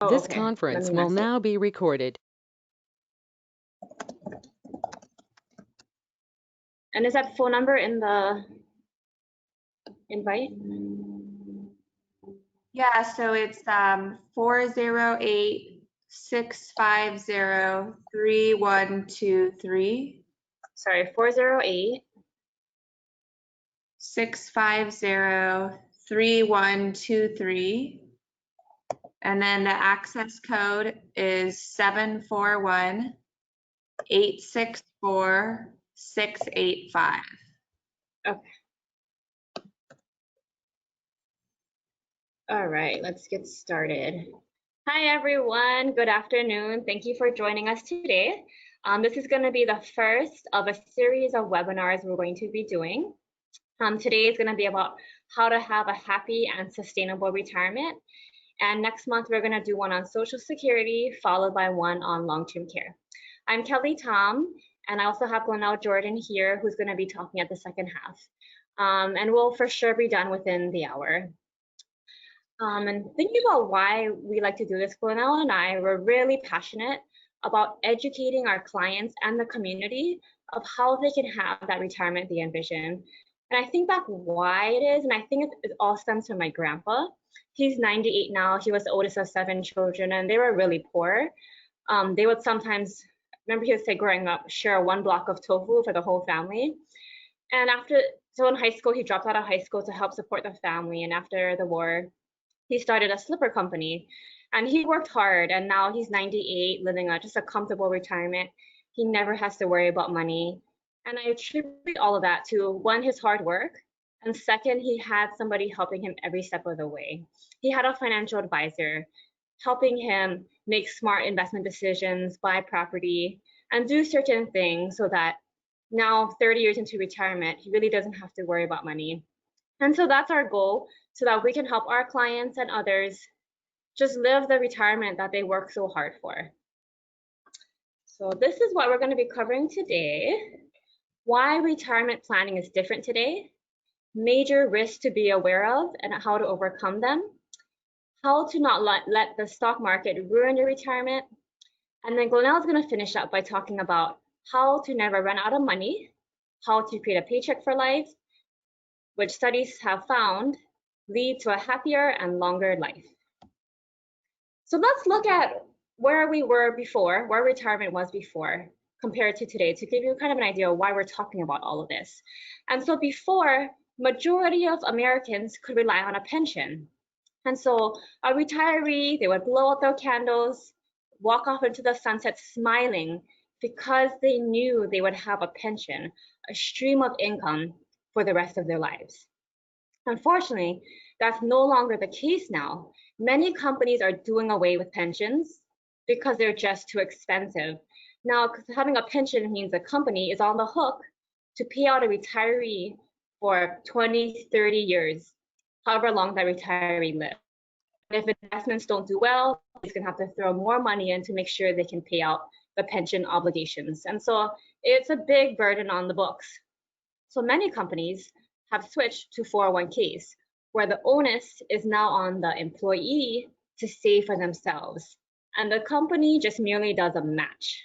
Oh, This okay. Let conference me will message. now be recorded. And is that phone number in the invite? Yeah, so it's 408-650-3123. Sorry, 408. 650-3123. And then the access code is 741-864-685. Okay. All right, let's get started. Hi, everyone. Good afternoon. Thank you for joining us today. This is going to be the first of a series of webinars we're going to be doing. Today is going to be about how to have a happy and sustainable retirement. And next month, we're going to do one on Social Security, followed by one on long-term care. I'm Kelly Tom, and I also have Glen Jordan here, who's going to be talking at the second half. And we'll for sure be done within the hour. And thinking about why we like to do this, Glen and I were really passionate about educating our clients and the community of how they can have that retirement they envision. And I think back why it is, and I think it all stems from my grandpa. He's 98 now. He was the oldest of 7 children, and they were really poor. They would sometimes, remember he would say growing up, share 1 block of tofu for the whole family. And so in high school, he dropped out of high school to help support the family. And after the war, he started a slipper company. And he worked hard, and now he's 98, living just a comfortable retirement. He never has to worry about money. And I attribute all of that to, 1, his hard work, and 2nd, he had somebody helping him every step of the way. He had a financial advisor helping him make smart investment decisions, buy property, and do certain things so that now 30 years into retirement, he really doesn't have to worry about money. And so that's our goal, so that we can help our clients and others just live the retirement that they work so hard for. So this is what we're going to be covering today. Why retirement planning is different today, major risks to be aware of and how to overcome them, how to not let the stock market ruin your retirement, and then Glenelle is going to finish up by talking about how to never run out of money, how to create a paycheck for life, which studies have found lead to a happier and longer life. So let's look at where we were before, where retirement was before, compared to today, to give you kind of an idea of why we're talking about all of this. And so before, majority of Americans could rely on a pension. And so a retiree, they would blow out their candles, walk off into the sunset smiling because they knew they would have a pension, a stream of income for the rest of their lives. Unfortunately, that's no longer the case now. Many companies are doing away with pensions because they're just too expensive. Now, having a pension means the company is on the hook to pay out a retiree for 20, 30 years, however long that retiree lives. If investments don't do well, he's going to have to throw more money in to make sure they can pay out the pension obligations. And so it's a big burden on the books. So many companies have switched to 401ks, where the onus is now on the employee to save for themselves, and the company just merely does a match.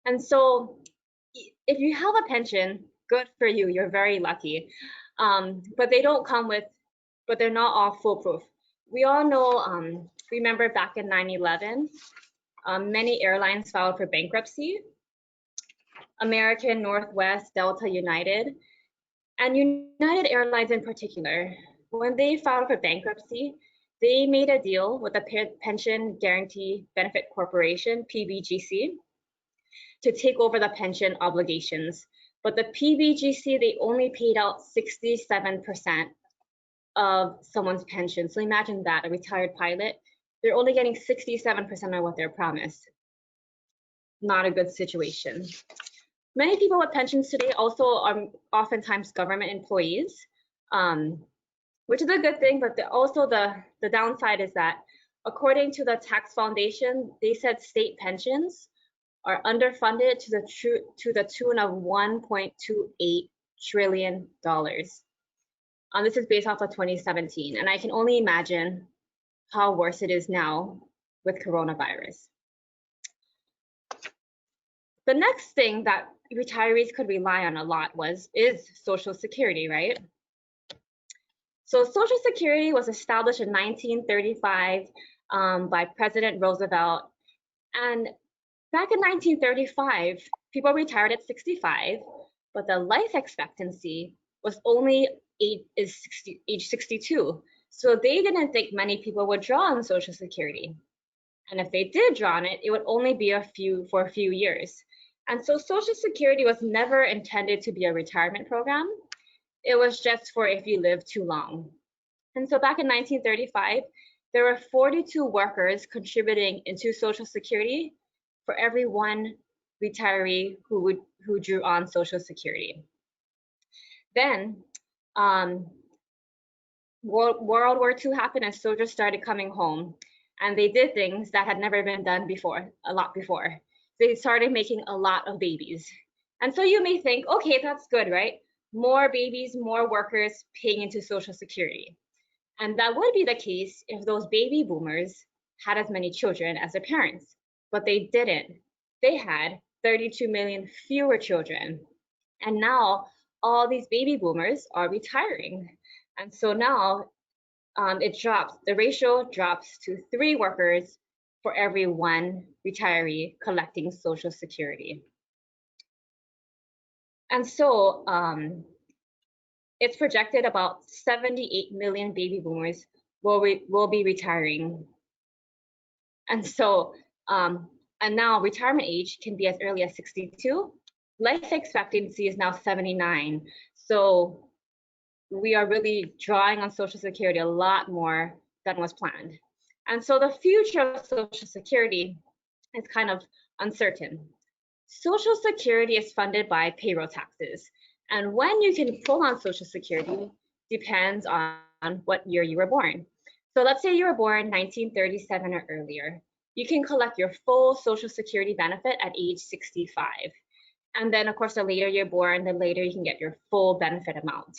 And so if you have a pension, good for you, you're very lucky. But they don't come with, but they're not all foolproof. We all know, remember back in 9/11, many airlines filed for bankruptcy. American, Northwest, Delta, United, and United Airlines in particular. When they filed for bankruptcy, they made a deal with the Pension Guaranty Benefit Corporation, PBGC, to take over the pension obligations. But the PBGC, they only paid out 67% of someone's pension. So imagine that, a retired pilot, they're only getting 67% of what they're promised. Not a good situation. Many people with pensions today also are oftentimes government employees, which is a good thing, but also the downside is that according to the Tax Foundation, they said state pensions are underfunded to the tune of $1.28 trillion. This is based off of 2017, and I can only imagine how worse it is now with coronavirus. The next thing that retirees could rely on a lot is Social Security, right? So Social Security was established in 1935 by President Roosevelt. And back in 1935, people retired at 65, but the life expectancy was only age 62. So they didn't think many people would draw on Social Security. And if they did draw on it, it would only be for a few years. And so Social Security was never intended to be a retirement program. It was just for if you live too long. And so back in 1935, there were 42 workers contributing into Social Security for every one retiree who drew on Social Security. Then World War II happened and soldiers started coming home, and they did things that had never been done before, a lot before. They started making a lot of babies. And so you may think, okay, that's good, right? More babies, more workers paying into Social Security. And that would be the case if those baby boomers had as many children as their parents, but they didn't. They had 32 million fewer children. And now all these baby boomers are retiring. And so now the ratio drops to 3 workers for every 1 retiree collecting Social Security. And so it's projected about 78 million baby boomers will be retiring. And so, and now retirement age can be as early as 62. Life expectancy is now 79. So we are really drawing on Social Security a lot more than was planned. And so the future of Social Security is kind of uncertain. Social Security is funded by payroll taxes. And when you can pull on Social Security depends on what year you were born. So let's say you were born 1937 or earlier. You can collect your full Social Security benefit at age 65. And then, of course, the later you're born, the later you can get your full benefit amount.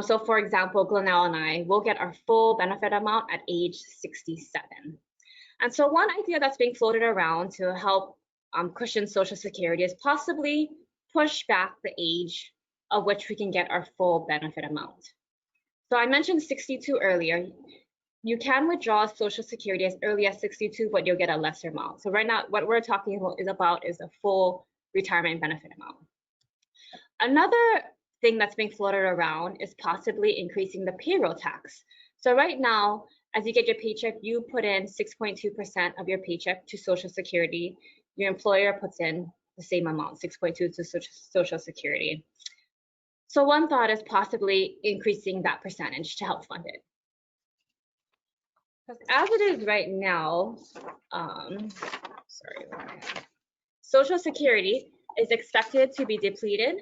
So for example, Glen and I will get our full benefit amount at age 67. And so one idea that's being floated around to help cushion Social Security is possibly push back the age of which we can get our full benefit amount. So I mentioned 62 earlier. You can withdraw Social Security as early as 62, but you'll get a lesser amount. So right now, what we're talking about is a full retirement benefit amount. Another thing that's being floated around is possibly increasing the payroll tax. So right now, as you get your paycheck, you put in 6.2% of your paycheck to Social Security. Your employer puts in the same amount, 6.2 to Social Security. So one thought is possibly increasing that percentage to help fund it. As it is right now, Social Security is expected to be depleted.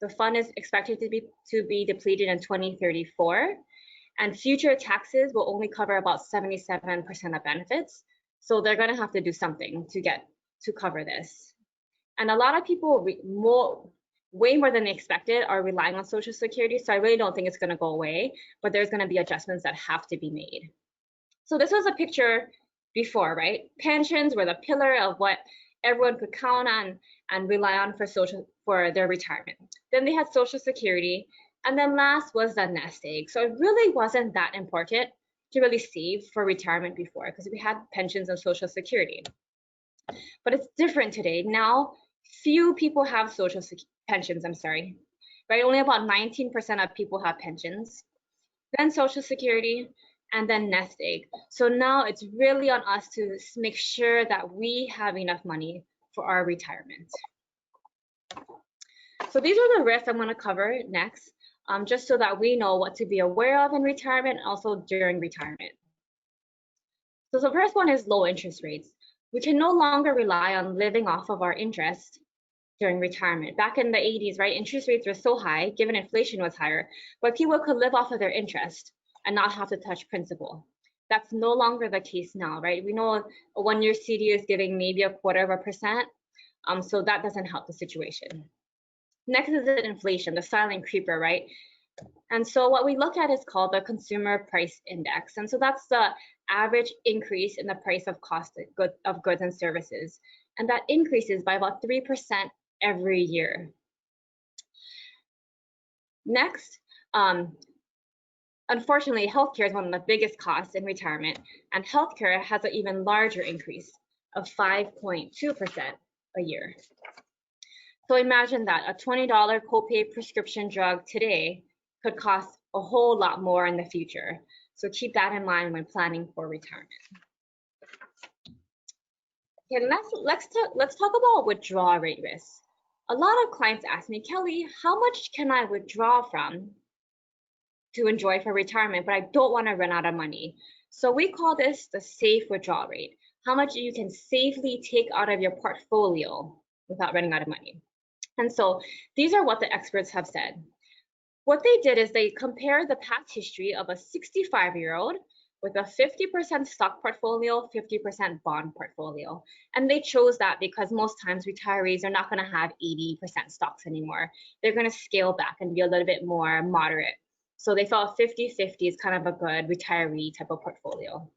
The fund is expected to be depleted in 2034, and future taxes will only cover about 77% of benefits. So they're going to have to do something to cover this. And a lot of people, way more than they expected, are relying on Social Security. So I really don't think it's going to go away, but there's going to be adjustments that have to be made. So this was a picture before, right? Pensions were the pillar of what everyone could count on and rely on for their retirement. Then they had Social Security, and then last was the nest egg. So it really wasn't that important to really save for retirement before, because we had pensions and Social Security. But it's different today. Now, few people have pensions, right? Only about 19% of people have pensions, then Social Security, and then nest egg. So now it's really on us to make sure that we have enough money for our retirement. So these are the risks I'm going to cover next, just so that we know what to be aware of in retirement and also during retirement. So the first one is low interest rates. We can no longer rely on living off of our interest during retirement. Back in the 80s, right, interest rates were so high, given inflation was higher, but people could live off of their interest and not have to touch principal. That's no longer the case now, right? We know a 1-year CD is giving maybe 0.25%, so that doesn't help the situation. Next is inflation, the silent creeper, right? And so what we look at is called the Consumer Price Index. And so that's the average increase in the price of cost of goods and services. And that increases by about 3% every year. Next, unfortunately, healthcare is one of the biggest costs in retirement, and healthcare has an even larger increase of 5.2% a year. So imagine that a $20 copay prescription drug today could cost a whole lot more in the future. So keep that in mind when planning for retirement. Okay, let's talk about withdrawal rate risk. A lot of clients ask me, Kelly, how much can I withdraw from to enjoy for retirement, but I don't want to run out of money? So we call this the safe withdrawal rate. How much you can safely take out of your portfolio without running out of money. And so these are what the experts have said. What they did is they compared the past history of a 65-year-old with a 50% stock portfolio, 50% bond portfolio. And they chose that because most times retirees are not going to have 80% stocks anymore. They're going to scale back and be a little bit more moderate. So they felt 50-50 is kind of a good retiree type of portfolio.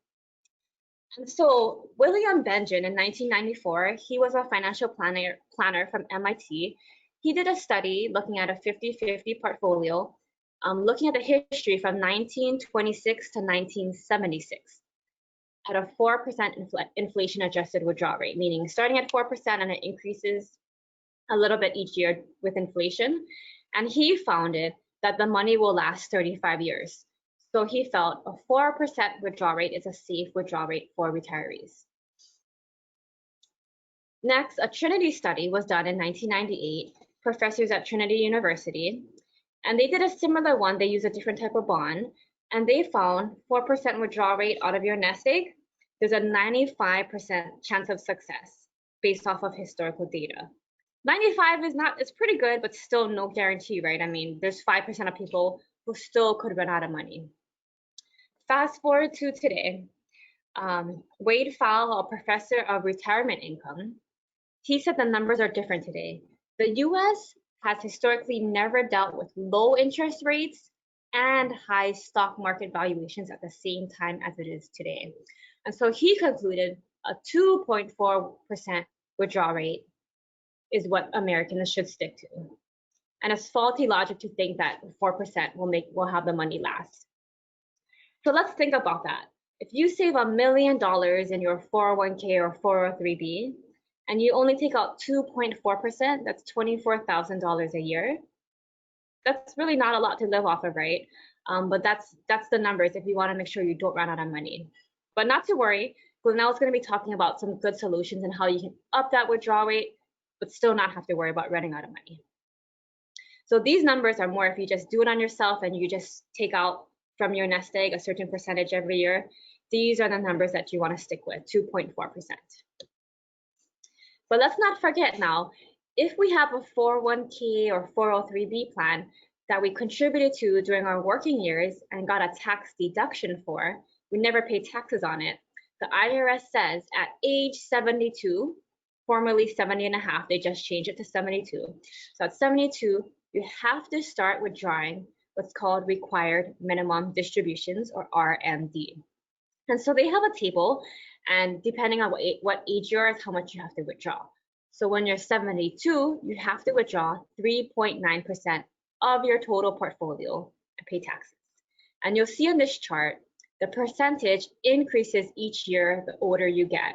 And so William Benjamin in 1994, he was a financial planner from MIT. He did a study looking at a 50-50 portfolio, looking at the history from 1926 to 1976 at a 4% inflation adjusted withdrawal rate, meaning starting at 4% and it increases a little bit each year with inflation. And he found that the money will last 35 years. So he felt a 4% withdrawal rate is a safe withdrawal rate for retirees. Next, a Trinity study was done in 1998, professors at Trinity University, and they did a similar one. They used a different type of bond, and they found 4% withdrawal rate out of your nest egg. There's a 95% chance of success based off of historical data. 95 is not, it's pretty good, but still no guarantee, right? I mean, there's 5% of people who still could run out of money. Fast forward to today, Wade Fowle, a professor of retirement income, he said the numbers are different today. The US has historically never dealt with low interest rates and high stock market valuations at the same time as it is today. And so he concluded a 2.4% withdrawal rate is what Americans should stick to. And it's faulty logic to think that 4% will have the money last. So let's think about that. If you save $1 million in your 401k or 403b, and you only take out 2.4%, that's $24,000 a year. That's really not a lot to live off of, right? But that's the numbers if you want to make sure you don't run out of money. But not to worry, Glen is going to be talking about some good solutions and how you can up that withdrawal rate, but still not have to worry about running out of money. So these numbers are more if you just do it on yourself and you just take out from your nest egg a certain percentage every year. These are the numbers that you want to stick with, 2.4%. But let's not forget now, if we have a 401k or 403b plan that we contributed to during our working years and got a tax deduction for, we never pay taxes on it. The IRS says at age 72, formerly 70 and a half, they just changed it to 72. So at 72, you have to start withdrawing what's called required minimum distributions, or RMD. And so they have a table, and depending on what age you are is how much you have to withdraw. So when you're 72, you have to withdraw 3.9% of your total portfolio and pay taxes. And you'll see on this chart, the percentage increases each year the older you get.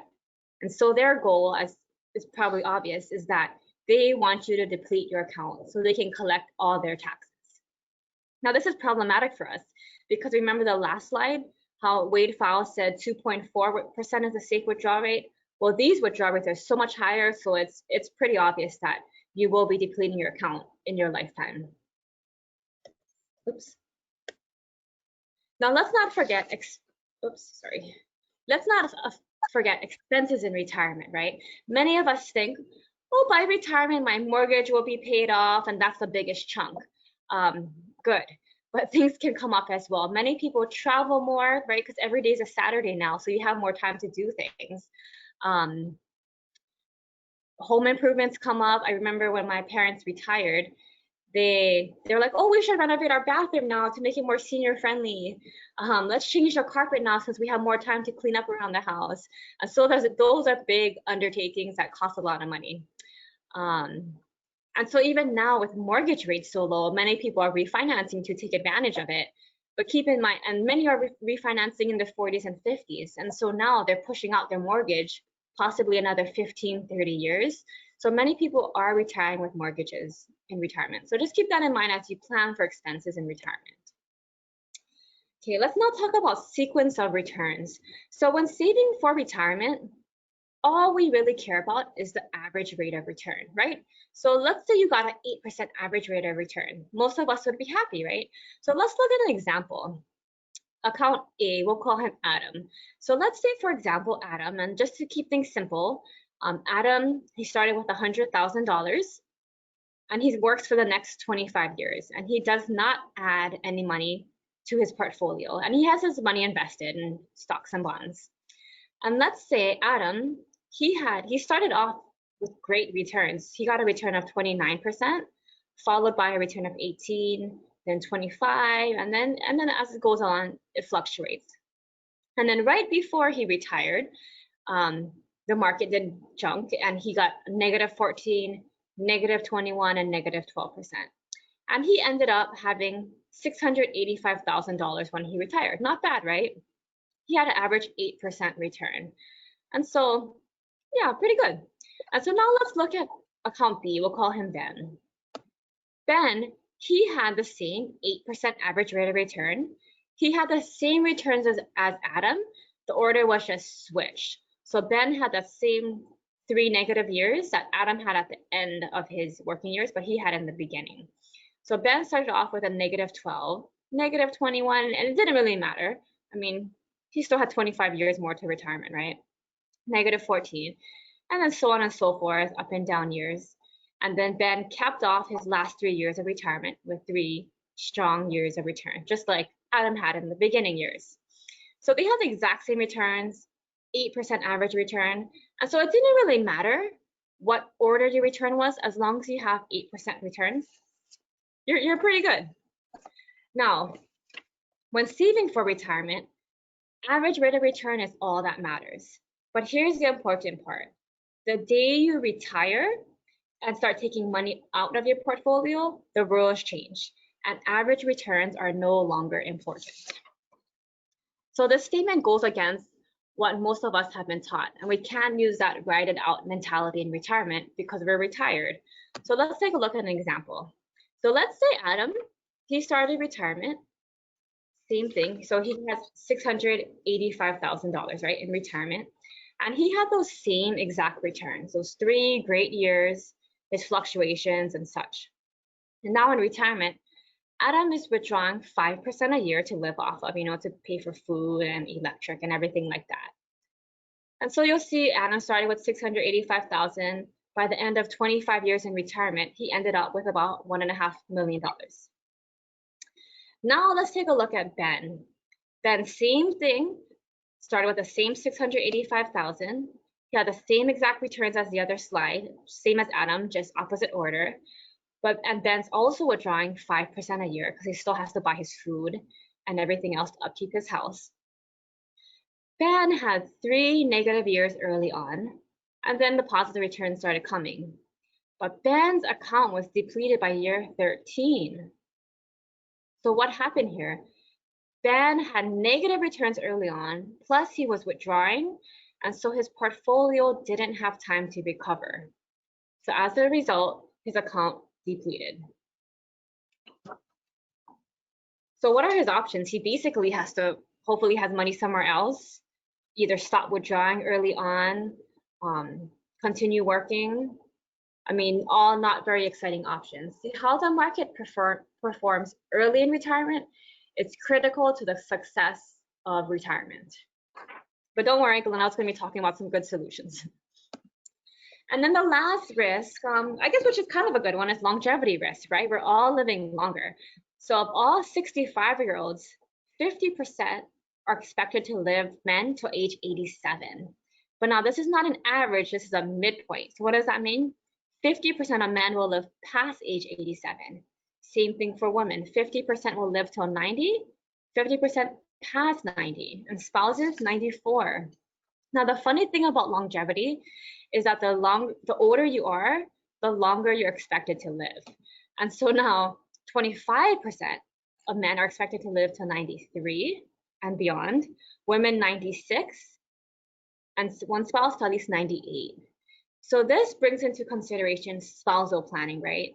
And so their goal, as is probably obvious, is that they want you to deplete your account so they can collect all their taxes. Now this is problematic for us because remember the last slide, how Wade Fowle said 2.4% is a safe withdrawal rate. Well, these withdrawal rates are so much higher, so it's pretty obvious that you will be depleting your account in your lifetime. Oops. Now let's not forget, let's not forget expenses in retirement, right? Many of us think, oh, by retirement, my mortgage will be paid off, and that's the biggest chunk. Good, but things can come up as well. Many people travel more, right? Because every day is a Saturday now, so you have more time to do things. Home improvements come up. I remember when my parents retired, they're like, oh, we should renovate our bathroom now to make it more senior friendly. Let's change the carpet now since we have more time to clean up around the house. And so those are big undertakings that cost a lot of money. And so even now with mortgage rates so low, many people are refinancing to take advantage of it. But keep in mind, and many are refinancing in the 40s and 50s. And so now they're pushing out their mortgage, possibly another 15, 30 years. So many people are retiring with mortgages in retirement. So just keep that in mind as you plan for expenses in retirement. Okay, let's now talk about sequence of returns. So when saving for retirement, all we really care about is the average rate of return, right? So let's say you got an 8% average rate of return. Most of us would be happy, right? So let's look at an example. Account A, we'll call him Adam. So let's say, for example, Adam, and just to keep things simple, Adam, he started with $100,000 and he works for the next 25 years and he does not add any money to his portfolio and he has his money invested in stocks and bonds. And let's say Adam, he started off with great returns. He got a return of 29%, followed by a return of 18, then 25, and then as it goes on, it fluctuates. And then right before he retired, the market did junk and he got -14, -21, and -12%. And he ended up having $685,000 when he retired. Not bad, right? He had an average 8% return. And so, yeah, pretty good. And so now let's look at account B. We'll call him Ben. Ben, he had the same 8% average rate of return. He had the same returns as Adam. The order was just switched. So Ben had the same 3 negative years that Adam had at the end of his working years, but he had in the beginning. So Ben started off with a -12, -21, and it didn't really matter. I mean, he still had 25 years more to retirement, right? -14, and then so on and so forth, up and down years. And then Ben capped off his last 3 years of retirement with 3 strong years of return, just like Adam had in the beginning years. So they had the exact same returns, 8% average return. And so it didn't really matter what order your return was, as long as you have 8% returns, you're pretty good. Now, when saving for retirement, average rate of return is all that matters. But here's the important part. The day you retire and start taking money out of your portfolio, the rules change and average returns are no longer important. So this statement goes against what most of us have been taught, and we can't use that ride it out mentality in retirement because we're retired. So let's take a look at an example. So let's say Adam, he started retirement, same thing. So he has $685,000, right, in retirement. And he had those same exact returns, those 3 great years, his fluctuations and such. And now in retirement, Adam is withdrawing 5% a year to live off of, to pay for food and electric and everything like that. And so you'll see Adam started with $685,000. By the end of 25 years in retirement, he ended up with about $1.5 million. Now let's take a look at Ben. Ben, same thing, started with the same $685,000. He had the same exact returns as the other slide, same as Adam, just opposite order. And Ben's also withdrawing 5% a year because he still has to buy his food and everything else to upkeep his house. Ben had 3 negative years early on, and then the positive returns started coming. But Ben's account was depleted by year 13. So what happened here? Ben had negative returns early on, plus he was withdrawing, and so his portfolio didn't have time to recover. So as a result, his account depleted. So what are his options? He basically has to, hopefully has money somewhere else, either stop withdrawing early on, continue working. I mean, all not very exciting options. See how the market performs early in retirement. It's critical to the success of retirement. But don't worry, Glen is going to be talking about some good solutions. And then the last risk, I guess, which is kind of a good one, is longevity risk, right? We're all living longer. So of all 65-year-olds, 50% are expected to live men till age 87. But now this is not an average, this is a midpoint. So what does that mean? 50% of men will live past age 87. Same thing for women. 50% will live till 90, 50% past 90, and spouses 94. Now, the funny thing about longevity is that the older you are, the longer you're expected to live. And so now 25% of men are expected to live to 93 and beyond, women 96, and one spouse to at least 98. So this brings into consideration spousal planning, right?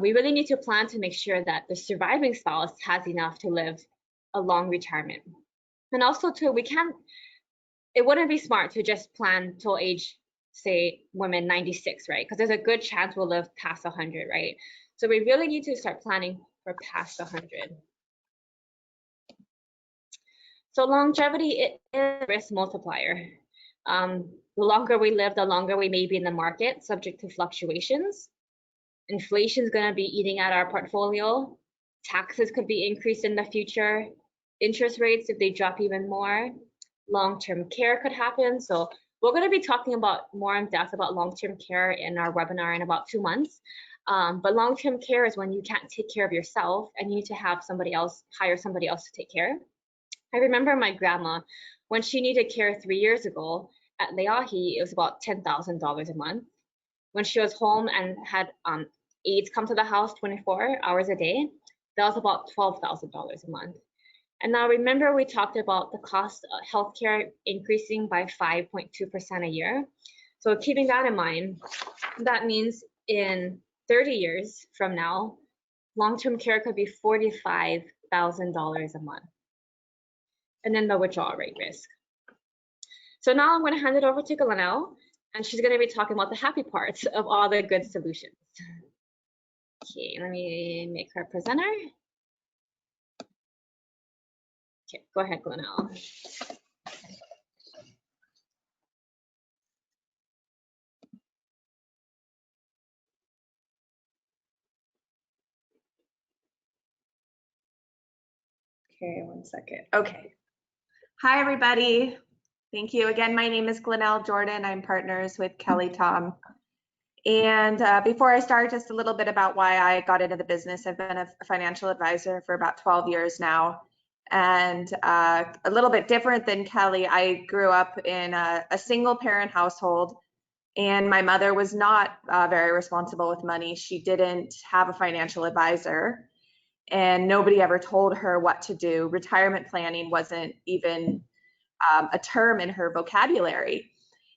We really need to plan to make sure that the surviving spouse has enough to live a long retirement. And also too, it wouldn't be smart to just plan till age, say, women 96, right? Because there's a good chance we'll live past 100, right? So we really need to start planning for past 100. So longevity, it is a risk multiplier. The longer we live, the longer we may be in the market, subject to fluctuations. Inflation is going to be eating at our portfolio. Taxes could be increased in the future. Interest rates, if they drop even more. Long-term care could happen. So we're going to be talking about more in depth about long-term care in our webinar in about 2 months. But long-term care is when you can't take care of yourself and you need to have somebody else, hire somebody else to take care. I remember my grandma, when she needed care 3 years ago at Leahi, it was about $10,000 a month. When she was home and had aides come to the house 24 hours a day, that was about $12,000 a month. And now remember we talked about the cost of healthcare increasing by 5.2% a year. So keeping that in mind, that means in 30 years from now, long-term care could be $45,000 a month. And then the withdrawal rate risk. So now I'm going to hand it over to Glen, and she's going to be talking about the happy parts of all the good solutions. Okay, let me make her presenter. Okay, go ahead, Glen. Okay, one second. Okay. Hi, everybody. Thank you. Again, my name is Glenelle Jordan. I'm partners with Kelly Tom. And before I start, just a little bit about why I got into the business. I've been a financial advisor for about 12 years now. And a little bit different than Kelly, I grew up in a single parent household, and my mother was not very responsible with money. She didn't have a financial advisor, and nobody ever told her what to do. Retirement planning wasn't even a term in her vocabulary.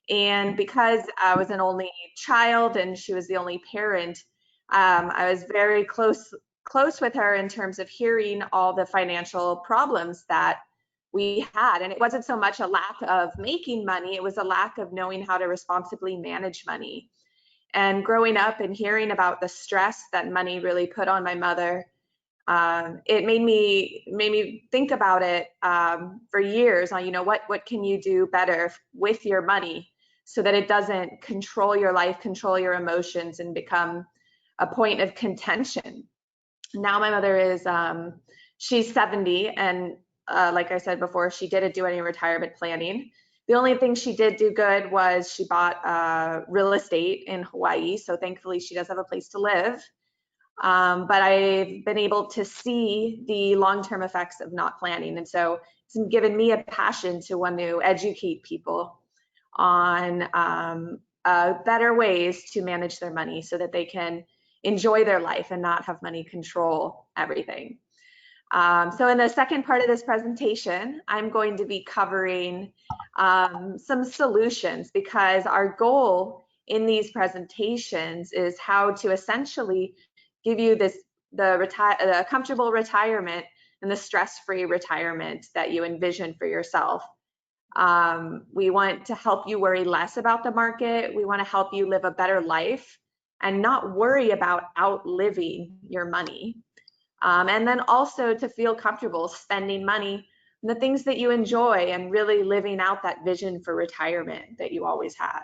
And because I was an only child and she was the only parent, I was very close with her in terms of hearing all the financial problems that we had. And it wasn't so much a lack of making money, it was a lack of knowing how to responsibly manage money. And growing up and hearing about the stress that money really put on my mother, it made me think about it for years on, what can you do better with your money so that it doesn't control your life, control your emotions, and become a point of contention. Now my mother is, she's 70, and like I said before, she didn't do any retirement planning. The only thing she did do good was she bought real estate in Hawaii, so thankfully she does have a place to live. But I've been able to see the long-term effects of not planning, and so it's given me a passion to want to educate people on better ways to manage their money so that they can enjoy their life and not have money control everything. So in the second part of this presentation, I'm going to be covering some solutions, because our goal in these presentations is how to essentially give you the comfortable retirement and the stress-free retirement that you envision for yourself. We want to help you worry less about the market. We want to help you live a better life and not worry about outliving your money. And then also to feel comfortable spending money on the things that you enjoy and really living out that vision for retirement that you always had.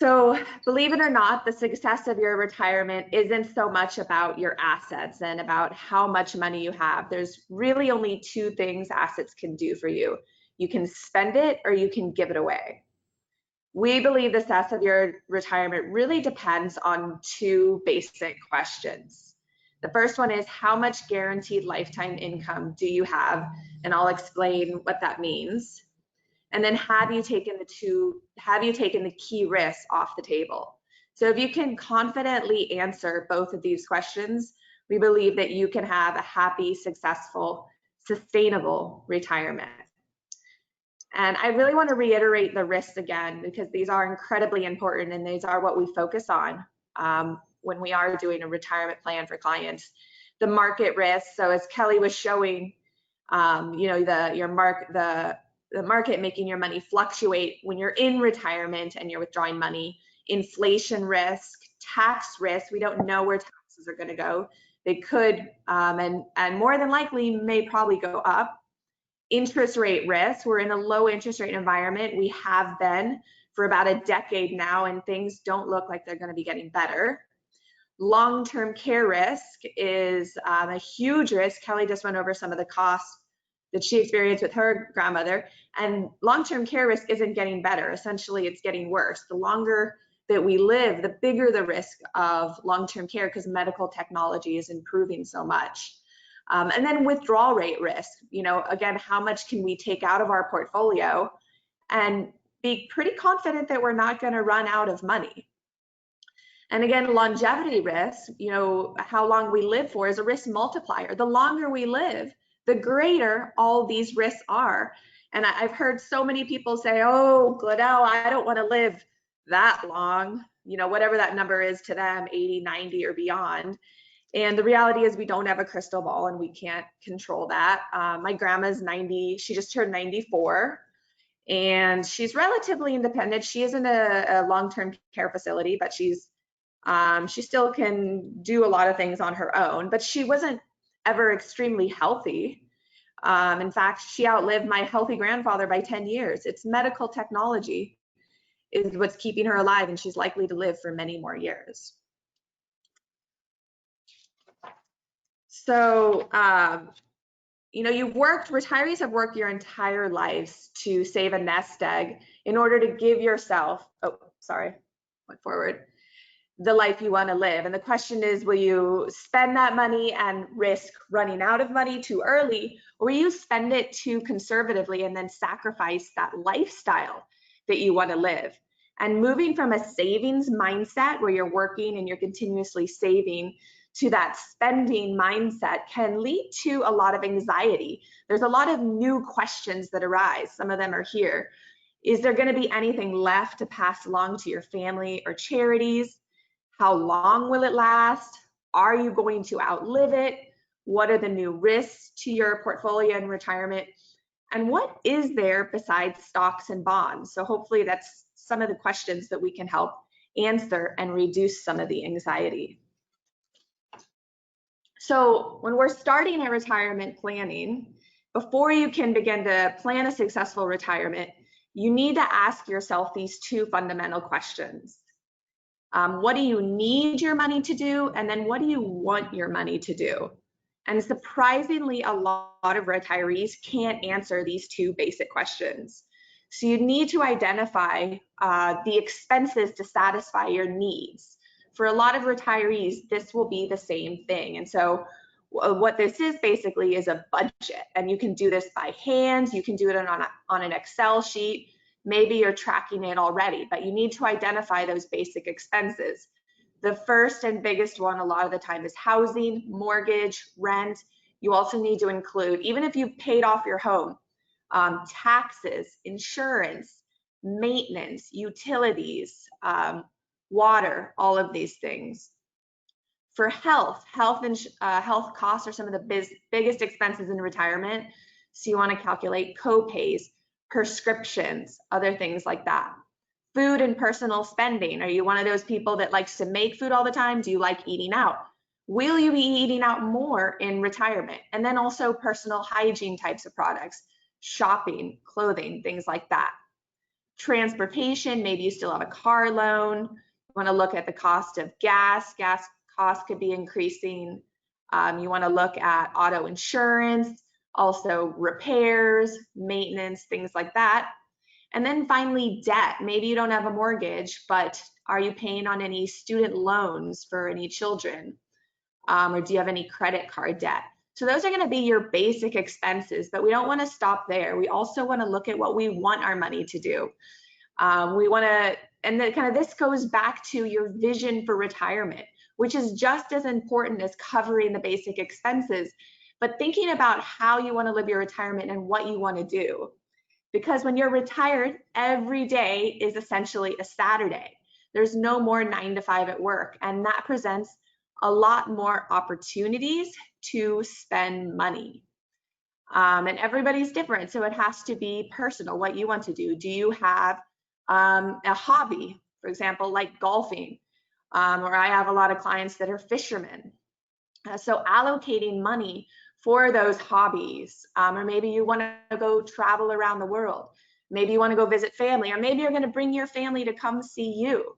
So believe it or not, the success of your retirement isn't so much about your assets and about how much money you have. There's really only two things assets can do for you. You can spend it or you can give it away. We believe the success of your retirement really depends on two basic questions. The first one is, how much guaranteed lifetime income do you have? And I'll explain what that means. And then have you taken the key risks off the table? So if you can confidently answer both of these questions, we believe that you can have a happy, successful, sustainable retirement. And I really want to reiterate the risks again, because these are incredibly important and these are what we focus on when we are doing a retirement plan for clients. The market risk. So as Kelly was showing, you know, the market making your money fluctuate when you're in retirement and you're withdrawing money. Inflation risk, tax risk. We don't know where taxes are going to go. They could, and more than likely may probably go up. Interest rate risk. We're in a low interest rate environment. We have been for about a decade now, and things don't look like they're going to be getting better. Long-term care risk is a huge risk. Kelly just went over some of the costs that she experienced with her grandmother, and long-term care risk isn't getting better. Essentially, it's getting worse. The longer that we live, the bigger the risk of long-term care, because medical technology is improving so much. And then withdrawal rate risk, you know, again, how much can we take out of our portfolio and be pretty confident that we're not going to run out of money? And again, longevity risk, you know, how long we live for is a risk multiplier. The longer we live, the greater all these risks are. And I've heard so many people say, oh, Glenelle, I don't want to live that long, you know, whatever that number is to them, 80, 90 or beyond. And the reality is we don't have a crystal ball and we can't control that. My grandma's 90, she just turned 94 and she's relatively independent. She is in a long-term care facility, but she still can do a lot of things on her own, but she wasn't ever extremely healthy. In fact, she outlived my healthy grandfather by 10 years. It's medical technology is what's keeping her alive, and she's likely to live for many more years. So, you know, retirees have worked your entire lives to save a nest egg in order to give yourself, the life you want to live. And the question is, will you spend that money and risk running out of money too early, or will you spend it too conservatively and then sacrifice that lifestyle that you want to live? And moving from a savings mindset where you're working and you're continuously saving to that spending mindset can lead to a lot of anxiety. There's a lot of new questions that arise. Some of them are here. Is there going to be anything left to pass along to your family or charities? How long will it last? Are you going to outlive it? What are the new risks to your portfolio in retirement? And what is there besides stocks and bonds? So hopefully that's some of the questions that we can help answer and reduce some of the anxiety. So when we're starting a retirement planning, before you can begin to plan a successful retirement, you need to ask yourself these two fundamental questions. What do you need your money to do? And then what do you want your money to do? And surprisingly, a lot of retirees can't answer these two basic questions. So you need to identify the expenses to satisfy your needs. For a lot of retirees, this will be the same thing. And so what this is basically is a budget, and you can do this by hand. You can do it on an Excel sheet. Maybe you're tracking it already, but you need to identify those basic expenses. The first and biggest one a lot of the time is housing, mortgage, rent. You also need to include, even if you've paid off your home, taxes, insurance, maintenance, utilities, water, all of these things. For health costs are some of the biggest expenses in retirement. So you want to calculate co-pays, prescriptions, other things like that. Food and personal spending. Are you one of those people that likes to make food all the time? Do you like eating out? Will you be eating out more in retirement? And then also personal hygiene types of products, shopping, clothing, things like that. Transportation, maybe you still have a car loan. You want to look at the cost of gas. Gas costs could be increasing. You want to look at auto insurance, also repairs, maintenance, things like that. And then finally, debt. Maybe you don't have a mortgage, but are you paying on any student loans for any children? Or do you have any credit card debt? So those are going to be your basic expenses, but we don't want to stop there. We also want to look at what we want our money to do. We want to, and then kind of this goes back to your vision for retirement, which is just as important as covering the basic expenses, but thinking about how you want to live your retirement and what you want to do. Because when you're retired, every day is essentially a Saturday. There's no more 9 to 5 at work, and that presents a lot more opportunities to spend money. And everybody's different, so it has to be personal, what you want to do. Do you have a hobby, for example, like golfing? Or I have a lot of clients that are fishermen. So allocating money for those hobbies, or maybe you want to go travel around the world. Maybe you want to go visit family, or maybe you're going to bring your family to come see you.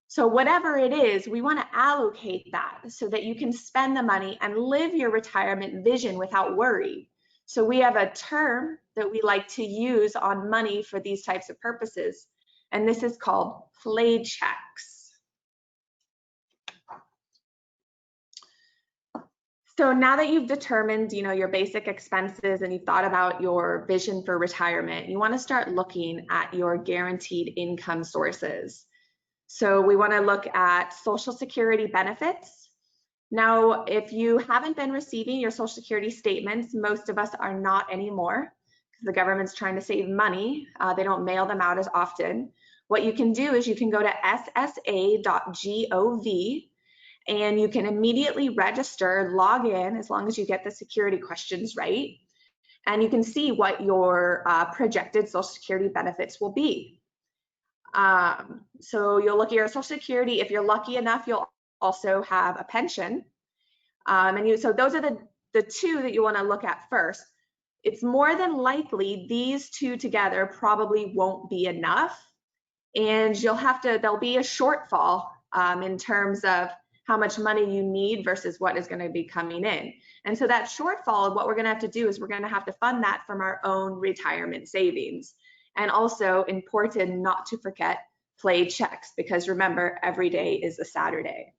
So whatever it is, we want to allocate that so that you can spend the money and live your retirement vision without worry. So we have a term that we like to use on money for these types of purposes, and this is called play checks. So now that you've determined, your basic expenses and you've thought about your vision for retirement, you want to start looking at your guaranteed income sources. So we want to look at Social Security benefits. Now, if you haven't been receiving your Social Security statements, most of us are not anymore because the government's trying to save money. They don't mail them out as often. What you can do is you can go to ssa.gov and you can immediately register, log in, as long as you get the security questions right, and you can see what your projected Social Security benefits will be. So you'll look at your Social Security. If you're lucky enough, you'll also have a pension. So those are the two that you want to look at first. It's more than likely these two together probably won't be enough, and there'll be a shortfall in terms of how much money you need versus what is going to be coming in. And so that shortfall, what we're going to have to do is we're going to have to fund that from our own retirement savings. And also important not to forget play checks, because remember, every day is a Saturday.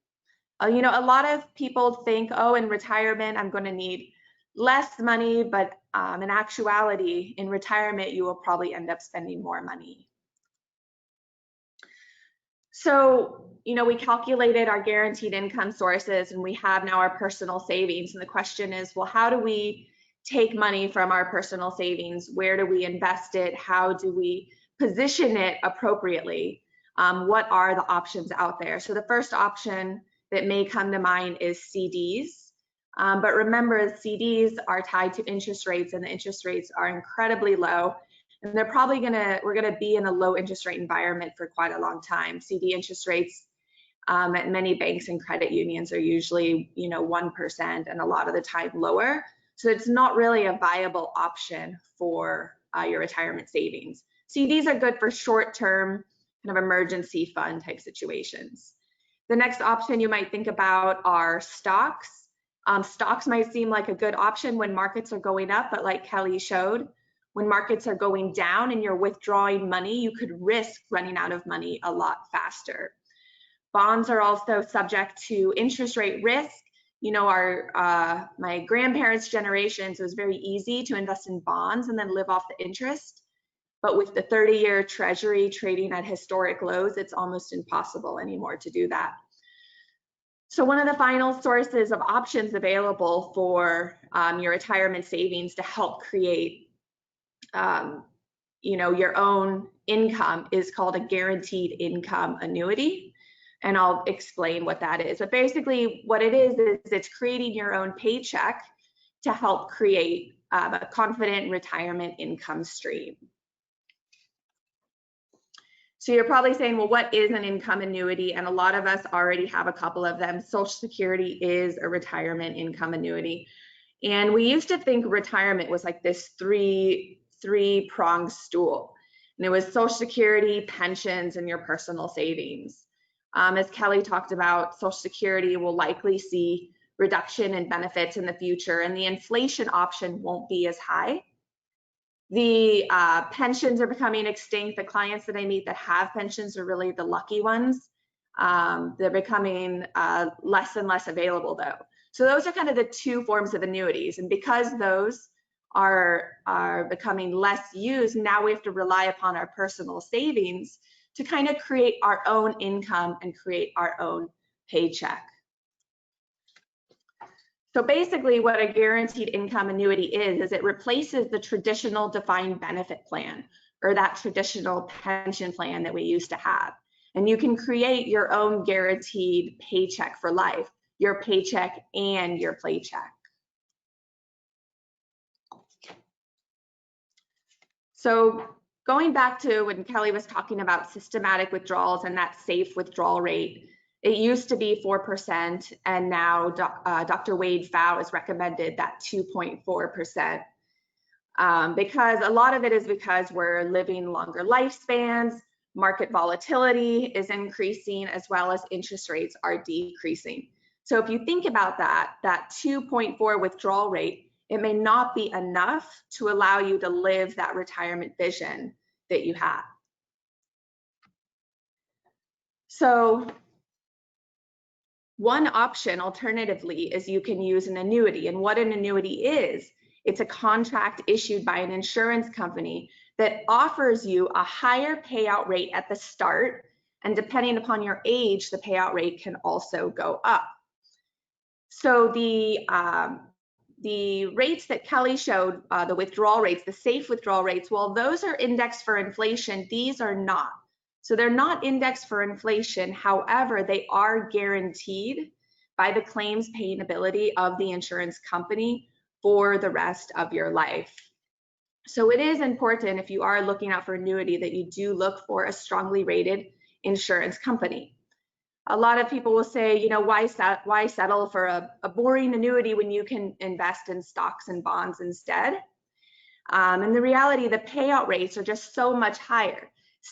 A lot of people think, oh, in retirement, I'm going to need less money, but in actuality, in retirement, you will probably end up spending more money. So, we calculated our guaranteed income sources and we have now our personal savings. And the question is, well, how do we take money from our personal savings? Where do we invest it? How do we position it appropriately? What are the options out there? So the first option that may come to mind is CDs. But remember, CDs are tied to interest rates, and the interest rates are incredibly low. And we're gonna be in a low interest rate environment for quite a long time. CD interest rates at many banks and credit unions are usually 1% and a lot of the time lower. So it's not really a viable option for your retirement savings. CDs are good for short-term kind of emergency fund type situations. The next option you might think about are stocks. Stocks might seem like a good option when markets are going up, but like Kelly showed, when markets are going down and you're withdrawing money, you could risk running out of money a lot faster. Bonds are also subject to interest rate risk. My grandparents' generations, it was very easy to invest in bonds and then live off the interest. But with the 30-year treasury trading at historic lows, it's almost impossible anymore to do that. So one of the final sources of options available for your retirement savings to help create your own income is called a guaranteed income annuity. And I'll explain what that is. But basically what it is it's creating your own paycheck to help create a confident retirement income stream. So you're probably saying, well, what is an income annuity? And a lot of us already have a couple of them. Social Security is a retirement income annuity. And we used to think retirement was like this three-pronged stool. And it was Social Security, pensions, and your personal savings. As Kelly talked about, Social Security will likely see reduction in benefits in the future, and the inflation option won't be as high. The pensions are becoming extinct. The clients that I meet that have pensions are really the lucky ones. They're becoming less and less available though. So those are kind of the two forms of annuities. And because those are becoming less used, now we have to rely upon our personal savings to kind of create our own income and create our own paycheck. So basically what a guaranteed income annuity is it replaces the traditional defined benefit plan or that traditional pension plan that we used to have. And you can create your own guaranteed paycheck for life, your paycheck and your playcheck. So going back to when Kelly was talking about systematic withdrawals and that safe withdrawal rate, it used to be 4%, and now Dr. Wade Pfau has recommended that 2.4%. Because a lot of it is because we're living longer lifespans, market volatility is increasing, as well as interest rates are decreasing. So if you think about that 2.4 withdrawal rate, it may not be enough to allow you to live that retirement vision that you have. So one option alternatively is you can use an annuity. And what an annuity is, it's a contract issued by an insurance company that offers you a higher payout rate at the start. And depending upon your age, the payout rate can also go up. So the rates that Kelly showed, the withdrawal rates, the safe withdrawal rates, well, those are indexed for inflation. These are not. So they're not indexed for inflation. However, they are guaranteed by the claims paying ability of the insurance company for the rest of your life. So it is important, if you are looking out for annuity, that you do look for a strongly rated insurance company. A lot of people will say, you know, why settle for a boring annuity when you can invest in stocks and bonds instead? And the reality, the payout rates are just so much higher.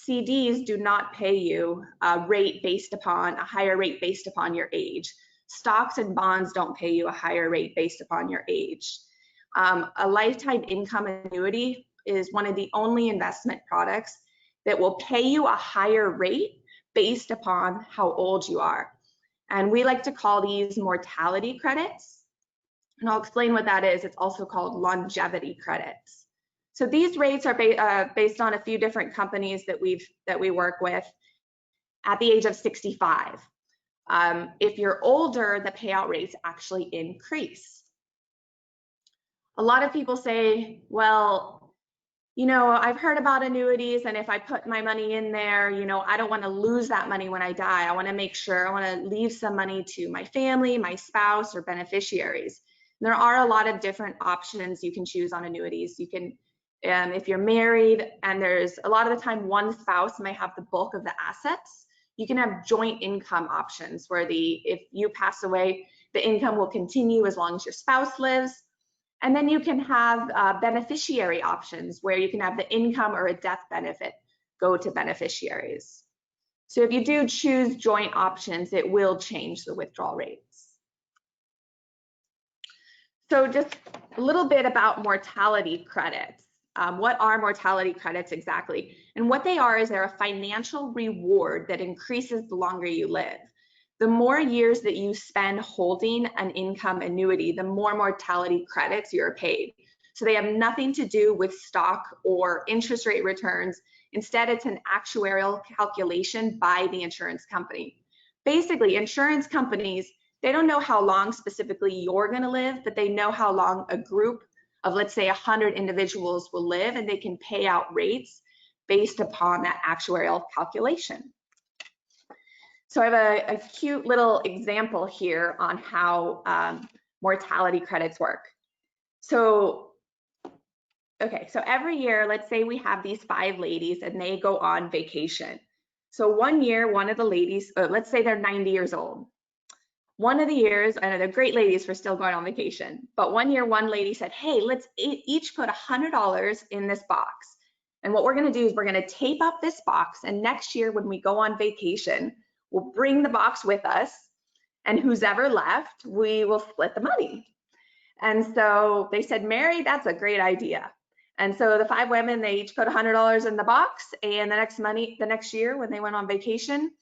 CDs do not pay you a rate based upon a higher rate based upon your age. Stocks and bonds don't pay you a higher rate based upon your age. A lifetime income annuity is one of the only investment products that will pay you a higher rate based upon how old you are. And we like to call these mortality credits. And I'll explain what that is. It's also called longevity credits. So these rates are based on a few different companies that we work with at the age of 65. If you're older, the payout rates actually increase. A lot of people say, well, you know, I've heard about annuities, and if I put my money in there, you know, I don't want to lose that money when I die. I want to make sure, I want to leave some money to my family, my spouse, or beneficiaries. And there are a lot of different options you can choose on annuities. You can, if you're married, and there's a lot of the time one spouse may have the bulk of the assets, you can have joint income options where if you pass away, the income will continue as long as your spouse lives. And then you can have beneficiary options where you can have the income or a death benefit go to beneficiaries. So if you do choose joint options, it will change the withdrawal rates. So just a little bit about mortality credits. What are mortality credits exactly? And what they are is they're a financial reward that increases the longer you live. The more years that you spend holding an income annuity, the more mortality credits you're paid. So they have nothing to do with stock or interest rate returns. Instead, it's an actuarial calculation by the insurance company. Basically, insurance companies, they don't know how long specifically you're going to live, but they know how long a group of, let's say, 100 individuals will live, and they can pay out rates based upon that actuarial calculation. So I have a cute little example here on how mortality credits work. So, okay, so every year, let's say we have these 5 ladies and they go on vacation. So one year, one of the ladies, let's say they're 90 years old. One of the years, I know they're great ladies for still going on vacation, but one year, one lady said, hey, let's each put $100 in this box. And what we're gonna do is we're gonna tape up this box, and next year when we go on vacation, we'll bring the box with us, and who's ever left, we will split the money. And so they said, Mary, that's a great idea. And so the 5 women, they each put $100 in the box, and the next year when they went on vacation,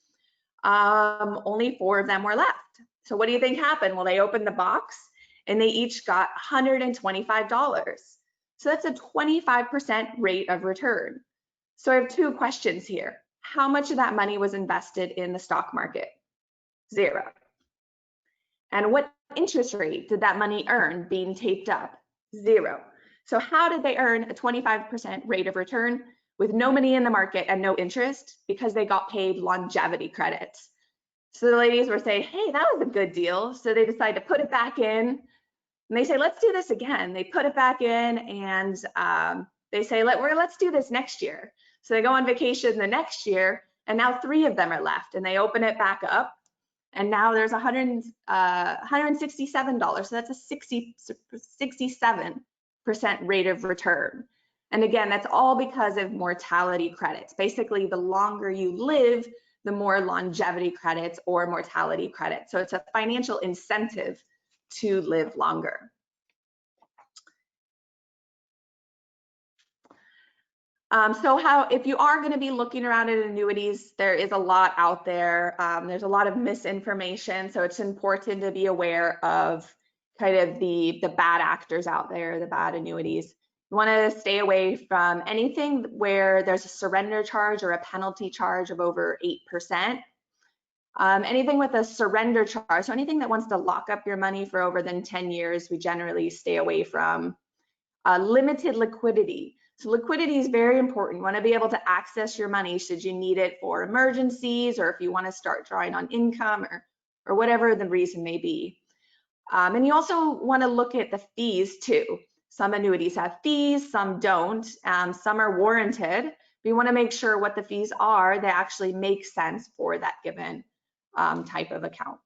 only 4 of them were left. So what do you think happened? Well, they opened the box and they each got $125. So that's a 25% rate of return. So I have 2 questions here. How much of that money was invested in the stock market? 0. And what interest rate did that money earn being taped up? 0. So how did they earn a 25% rate of return with no money in the market and no interest? Because they got paid longevity credits. So the ladies were saying, hey, that was a good deal. So they decide to put it back in. And they say, let's do this again. They put it back in, and they say, let's do this next year. So they go on vacation the next year, and now 3 of them are left. And they open it back up, and now there's $167. So that's a 67% rate of return. And again, that's all because of mortality credits. Basically, the longer you live, the more longevity credits or mortality credits. So it's a financial incentive to live longer. If you are going to be looking around at annuities, there is a lot out there. There's a lot of misinformation, so it's important to be aware of kind of the bad actors out there, the bad annuities. You want to stay away from anything where there's a surrender charge or a penalty charge of over 8%. Anything with a surrender charge, so anything that wants to lock up your money for over than 10 years, we generally stay away from. Limited liquidity. So liquidity is very important. You want to be able to access your money should you need it for emergencies, or if you want to start drawing on income, or whatever the reason may be. And you also want to look at the fees too. Some annuities have fees, some don't. Some are warranted. But you want to make sure what the fees are, they actually make sense for that given type of account.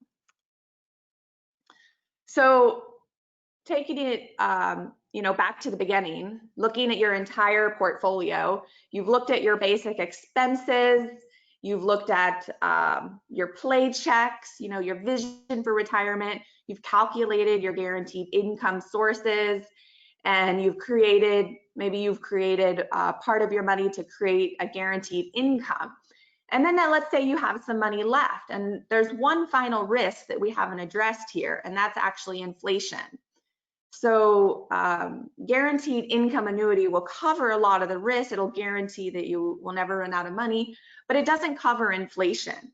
So taking it back to the beginning, looking at your entire portfolio, you've looked at your basic expenses, you've looked at your play checks, your vision for retirement, you've calculated your guaranteed income sources, and maybe you've created part of your money to create a guaranteed income. And then let's say you have some money left, and there's one final risk that we haven't addressed here, and that's actually inflation. So guaranteed income annuity will cover a lot of the risk. It'll guarantee that you will never run out of money, but it doesn't cover inflation.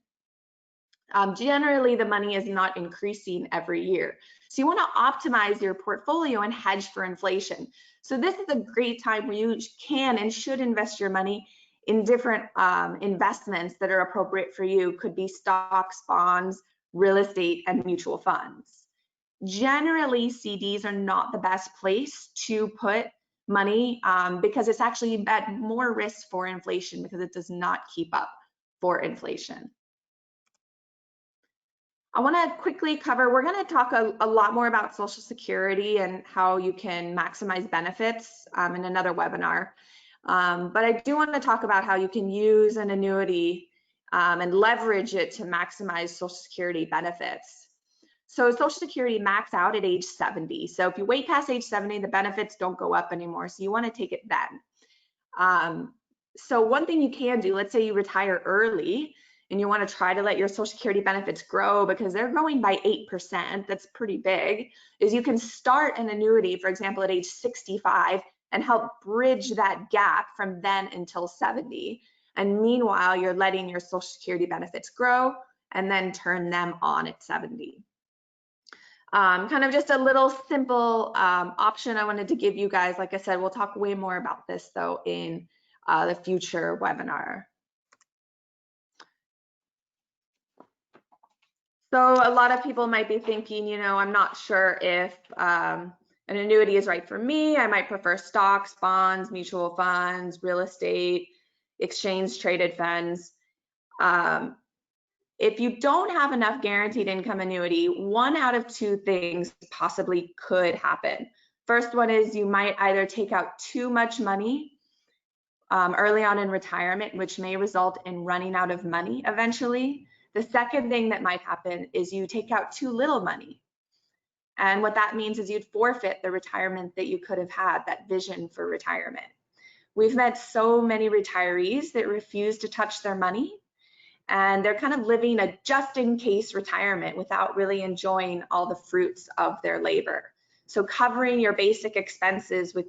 Generally, the money is not increasing every year. So you want to optimize your portfolio and hedge for inflation. So this is a great time where you can and should invest your money in different investments that are appropriate for you. Could be stocks, bonds, real estate, and mutual funds. Generally, CDs are not the best place to put money because it's actually at more risk for inflation because it does not keep up for inflation. I want to quickly cover, we're going to talk a lot more about Social Security and how you can maximize benefits in another webinar. But I do want to talk about how you can use an annuity and leverage it to maximize Social Security benefits. So Social Security max out at age 70. So if you wait past age 70, the benefits don't go up anymore. So you want to take it then. So one thing you can do, let's say you retire early and you want to try to let your Social Security benefits grow because they're growing by 8%, that's pretty big, is you can start an annuity, for example, at age 65 and help bridge that gap from then until 70. And meanwhile, you're letting your Social Security benefits grow and then turn them on at 70. Kind of just a little simple option I wanted to give you guys. Like I said, we'll talk way more about this though in the future webinar. So a lot of people might be thinking, I'm not sure if an annuity is right for me. I might prefer stocks, bonds, mutual funds, real estate, exchange traded funds. If you don't have enough guaranteed income annuity, 1 out of 2 things possibly could happen. First one is you might either take out too much money early on in retirement, which may result in running out of money eventually. The second thing that might happen is you take out too little money. And what that means is you'd forfeit the retirement that you could have had, that vision for retirement. We've met so many retirees that refuse to touch their money, and they're kind of living a just in case retirement without really enjoying all the fruits of their labor. So covering your basic expenses with,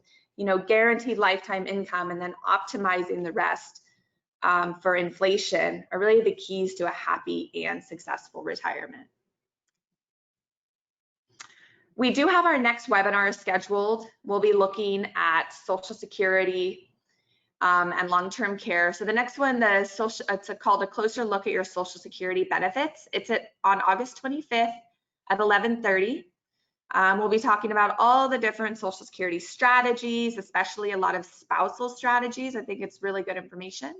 guaranteed lifetime income and then optimizing the rest for inflation are really the keys to a happy and successful retirement. We do have our next webinar scheduled. We'll be looking at Social Security and long-term care. So the next one, it's called A Closer Look at Your Social Security Benefits. It's on August 25th at 11:30. We'll be talking about all the different Social Security strategies, especially a lot of spousal strategies. I think it's really good information.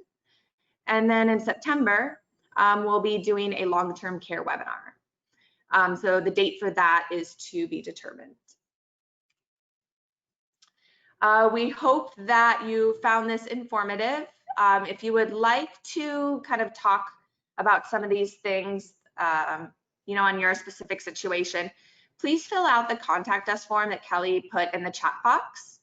And then in September, we'll be doing a long-term care webinar. So the date for that is to be determined. We hope that you found this informative. If you would like to kind of talk about some of these things, on your specific situation, please fill out the contact us form that Kelly put in the chat box.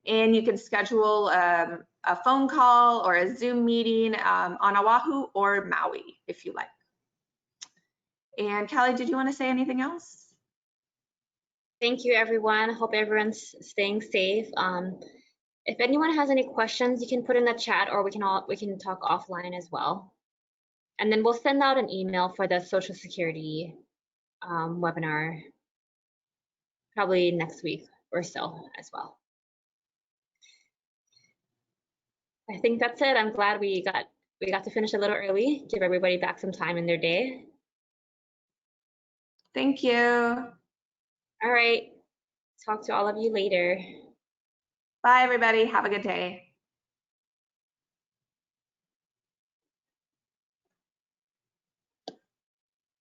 And you can schedule a phone call or a Zoom meeting on Oahu or Maui if you like. And Kelly, did you want to say anything else? Thank you, everyone. Hope everyone's staying safe. If anyone has any questions, you can put in the chat, or we can talk offline as well. And then we'll send out an email for the Social Security webinar probably next week or so as well. I think that's it. I'm glad we got to finish a little early, give everybody back some time in their day. Thank you. All right. Talk to all of you later. Bye, everybody. Have a good day.